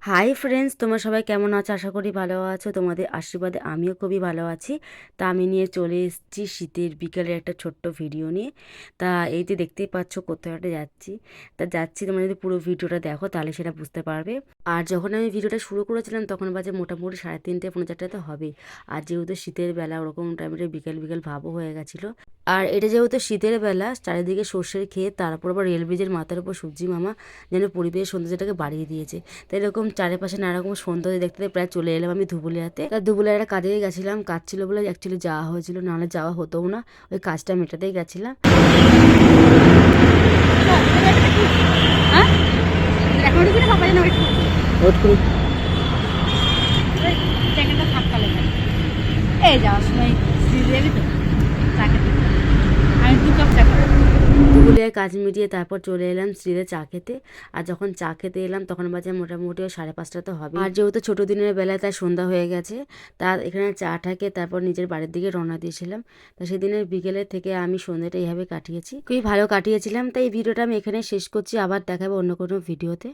Hi friends, তোমরা সবাই কেমন আছো? আশা করি ভালো আছো। তোমাদের আশীর্বাদে আমিও খুবই ভালো আছি। তা আমি নিয়ে চলে এসেছি শীতের বিকালে একটা ছোট্ট ভিডিও নিয়ে। তা এই যে দেখতেই পাচ্ছ কোথাও একটা যাচ্ছি। তা যাচ্ছি, তোমরা যদি পুরো ভিডিওটা দেখো তাহলে সেটা বুঝতে পারবে। আর যখন আমি ভিডিওটা শুরু করেছিলাম তখন বাজে মোটামুটি 3:30 পৌনে 4টা তো হবে। আর যেহেতু শীতের বেলা ওরকম টাইমে বিকেল বিকেল ভাবও হয়ে গেছিলো। আর এটা যেহেতু শীতের বেলা, চারিদিকে সর্ষের ক্ষেত, তারপর আবার রেল ব্রিজের মাথার উপর সূর্যি মামা যেন পরিবেশ সৌন্দর্যটাকে বাড়িয়ে দিয়েছে। তো এরকম চারিপাশে নানা রকম সৌন্দর্য দেখতে দেখতে প্রায় চলে এলাম আমি ধুবুলিয়াতে। তা ধুবুলিয়াটা কাজে গেছিলাম, কাজ ছিল বলে অ্যাকচুয়ালি যাওয়া হয়েছিল, নাহলে যাওয়া হতোও না। ওই কাজটা মেটাতেই গেছিলাম। এই যাওয়ার সময় যাবি তো আমি 2 কাপ চা খাবো। ধুবুলিয়ায় কাজ মিটিয়ে তারপর চলে এলাম শ্রীতে চা খেতে। আর যখন চা খেতে এলাম তখন বাজে মোটামুটি ওই 5:30 তো হবে। আর যেহেতু ছোটো দিনের বেলায় তাই সন্ধ্যা হয়ে গেছে। তার এখানে চা ঠাকে তারপর নিজের বাড়ির দিকে রওনা দিয়েছিলাম। তা সেদিনের বিকেলে থেকে আমি সন্ধ্যাটা এইভাবে কাটিয়েছি, খুবই ভালো কাটিয়েছিলাম। তাই এই ভিডিওটা আমি এখানে শেষ করছি, আবার দেখাবো অন্য কোনো ভিডিওতে।